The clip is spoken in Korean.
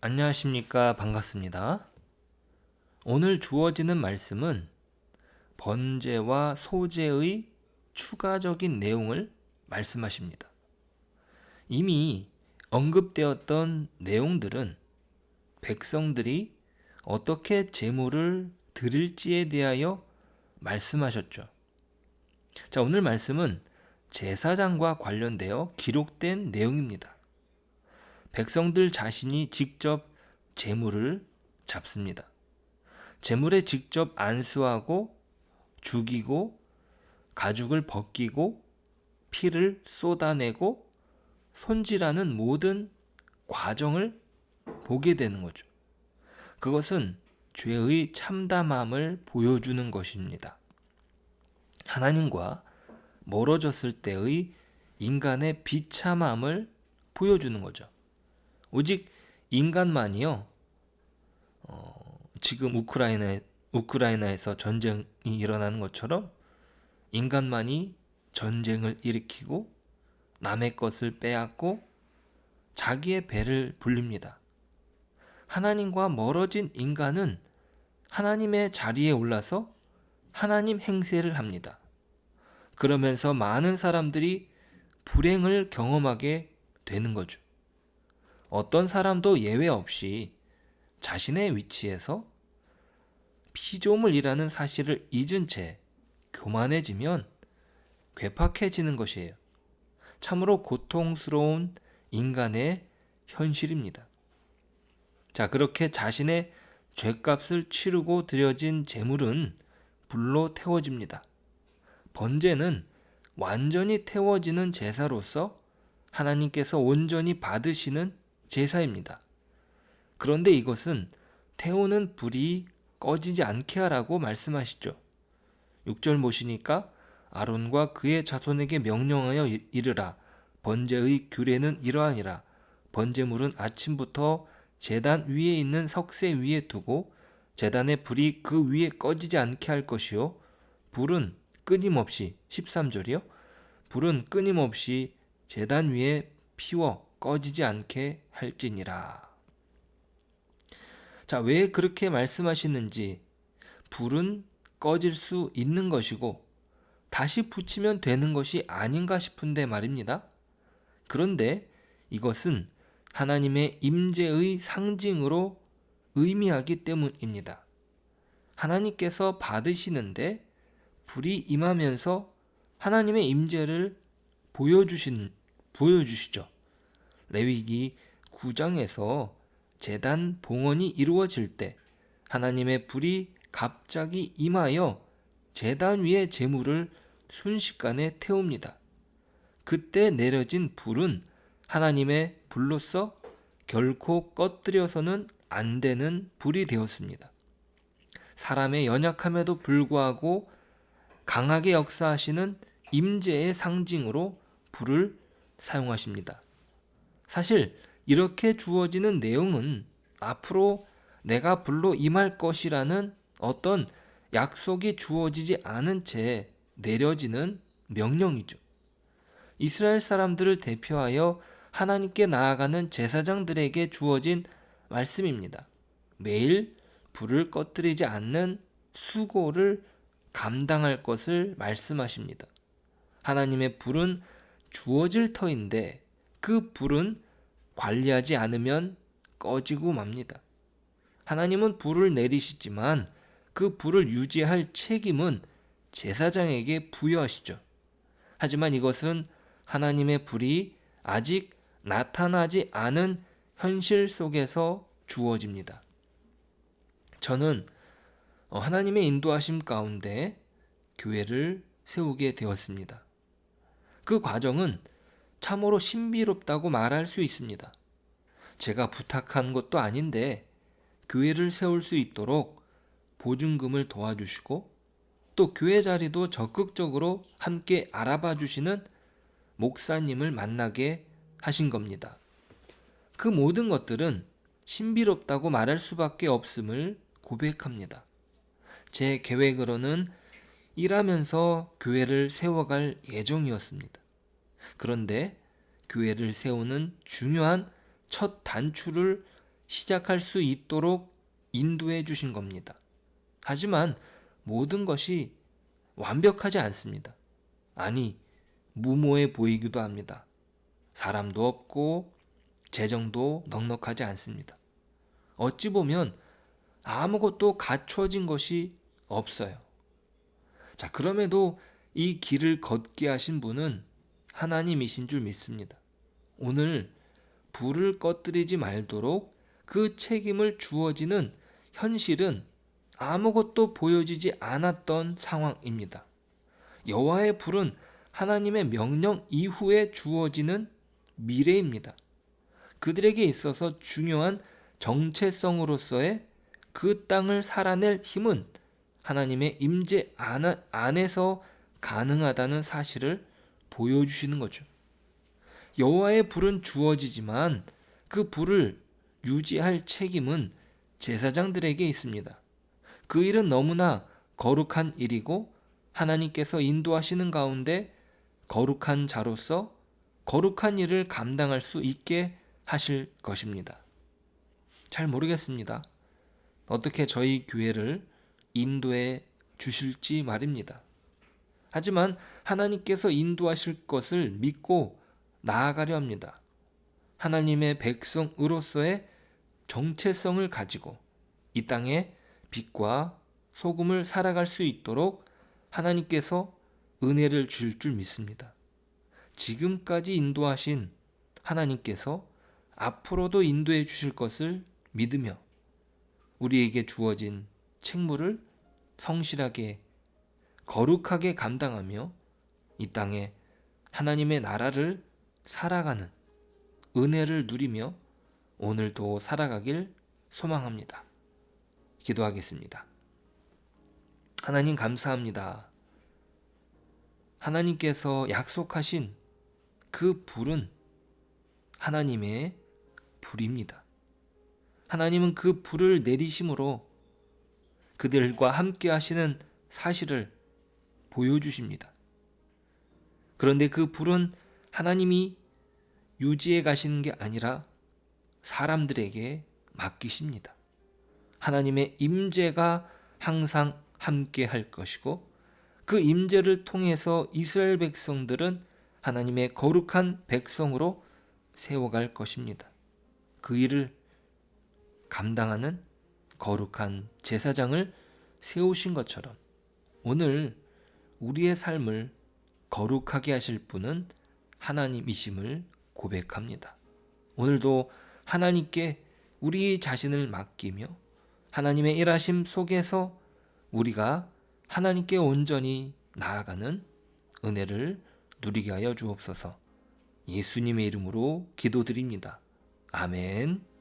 안녕하십니까. 반갑습니다. 오늘 주어지는 말씀은 번제와 소제의 추가적인 내용을 말씀하십니다. 이미 언급되었던 내용들은 백성들이 어떻게 제물을 드릴지에 대하여 말씀하셨죠. 자, 오늘 말씀은 제사장과 관련되어 기록된 내용입니다. 백성들 자신이 직접 제물을 잡습니다. 제물에 직접 안수하고 죽이고 가죽을 벗기고 피를 쏟아내고 손질하는 모든 과정을 보게 되는 거죠. 그것은 죄의 참담함을 보여주는 것입니다. 하나님과 멀어졌을 때의 인간의 비참함을 보여주는 거죠. 오직 인간만이요, 지금 우크라이나에서 전쟁이 일어나는 것처럼 인간만이 전쟁을 일으키고 남의 것을 빼앗고 자기의 배를 불립니다. 하나님과 멀어진 인간은 하나님의 자리에 올라서 하나님 행세를 합니다. 그러면서 많은 사람들이 불행을 경험하게 되는 거죠. 어떤 사람도 예외 없이 자신의 위치에서 피조물이라는 사실을 잊은 채 교만해지면 괴팍해지는 것이에요. 참으로 고통스러운 인간의 현실입니다. 자, 그렇게 자신의 죗값을 치르고 드려진 제물은 불로 태워집니다. 번제는 완전히 태워지는 제사로서 하나님께서 온전히 받으시는 제사입니다. 그런데 이것은 태우는 불이 꺼지지 않게 하라고 말씀하시죠. 6절 보시니까 아론과 그의 자손에게 명령하여 이르라. 번제의 규례는 이러하니라. 번제물은 아침부터 제단 위에 있는 석쇠 위에 두고 제단의 불이 그 위에 꺼지지 않게 할 것이요. 불은 끊임없이 13절이요. 불은 끊임없이 제단 위에 피워 꺼지지 않게 할지니라. 자, 왜 그렇게 말씀하시는지, 불은 꺼질 수 있는 것이고 다시 붙이면 되는 것이 아닌가 싶은데 말입니다. 그런데 이것은 하나님의 임재의 상징으로 의미하기 때문입니다. 하나님께서 받으시는데 불이 임하면서 하나님의 임재를 보여주시죠. 레위기 9장에서 제단 봉헌이 이루어질 때 하나님의 불이 갑자기 임하여 제단 위의 제물을 순식간에 태웁니다. 그때 내려진 불은 하나님의 불로서 결코 꺼뜨려서는 안 되는 불이 되었습니다. 사람의 연약함에도 불구하고 강하게 역사하시는 임재의 상징으로 불을 사용하십니다. 사실 이렇게 주어지는 내용은 앞으로 내가 불로 임할 것이라는 어떤 약속이 주어지지 않은 채 내려지는 명령이죠. 이스라엘 사람들을 대표하여 하나님께 나아가는 제사장들에게 주어진 말씀입니다. 매일 불을 꺼뜨리지 않는 수고를 감당할 것을 말씀하십니다. 하나님의 불은 주어질 터인데 그 불은 관리하지 않으면 꺼지고 맙니다. 하나님은 불을 내리시지만 그 불을 유지할 책임은 제사장에게 부여하시죠. 하지만 이것은 하나님의 불이 아직 나타나지 않은 현실 속에서 주어집니다. 저는 하나님의 인도하심 가운데 교회를 세우게 되었습니다. 그 과정은 참으로 신비롭다고 말할 수 있습니다. 제가 부탁한 것도 아닌데 교회를 세울 수 있도록 보증금을 도와주시고 또 교회 자리도 적극적으로 함께 알아봐 주시는 목사님을 만나게 하신 겁니다. 그 모든 것들은 신비롭다고 말할 수밖에 없음을 고백합니다. 제 계획으로는 일하면서 교회를 세워갈 예정이었습니다. 그런데 교회를 세우는 중요한 첫 단추를 시작할 수 있도록 인도해 주신 겁니다. 하지만 모든 것이 완벽하지 않습니다. 아니, 무모해 보이기도 합니다. 사람도 없고 재정도 넉넉하지 않습니다. 어찌 보면 아무것도 갖춰진 것이 없어요. 자, 그럼에도 이 길을 걷게 하신 분은 하나님이신 줄 믿습니다. 오늘 불을 꺼뜨리지 말도록 그 책임을 주어지는 현실은 아무것도 보여지지 않았던 상황입니다. 여호와의 불은 하나님의 명령 이후에 주어지는 미래입니다. 그들에게 있어서 중요한 정체성으로서의 그 땅을 살아낼 힘은 하나님의 임재 안에서 가능하다는 사실을 보여주시는 거죠. 여호와의 불은 주어지지만 그 불을 유지할 책임은 제사장들에게 있습니다. 그 일은 너무나 거룩한 일이고 하나님께서 인도하시는 가운데 거룩한 자로서 거룩한 일을 감당할 수 있게 하실 것입니다. 잘 모르겠습니다. 어떻게 저희 교회를 인도해 주실지 말입니다. 하지만 하나님께서 인도하실 것을 믿고 나아가려 합니다. 하나님의 백성으로서의 정체성을 가지고 이 땅에 빛과 소금을 살아갈 수 있도록 하나님께서 은혜를 주실 줄 믿습니다. 지금까지 인도하신 하나님께서 앞으로도 인도해 주실 것을 믿으며 우리에게 주어진 책무를 성실하게 거룩하게 감당하며 이 땅에 하나님의 나라를 살아가는 은혜를 누리며 오늘도 살아가길 소망합니다. 기도하겠습니다. 하나님 감사합니다. 하나님께서 약속하신 그 불은 하나님의 불입니다. 하나님은 그 불을 내리심으로 그들과 함께 하시는 사실을 보여주십니다. 그런데 그 불은 하나님이 유지해 가시는 게 아니라 사람들에게 맡기십니다. 하나님의 임재가 항상 함께 할 것이고 그 임재를 통해서 이스라엘 백성들은 하나님의 거룩한 백성으로 세워갈 것입니다. 그 일을 감당하는 거룩한 제사장을 세우신 것처럼 오늘 우리의 삶을 거룩하게 하실 분은 하나님이심을 고백합니다. 오늘도 하나님께 우리 자신을 맡기며 하나님의 일하심 속에서 우리가 하나님께 온전히 나아가는 은혜를 누리게 하여 주옵소서. 예수님의 이름으로 기도드립니다. 아멘.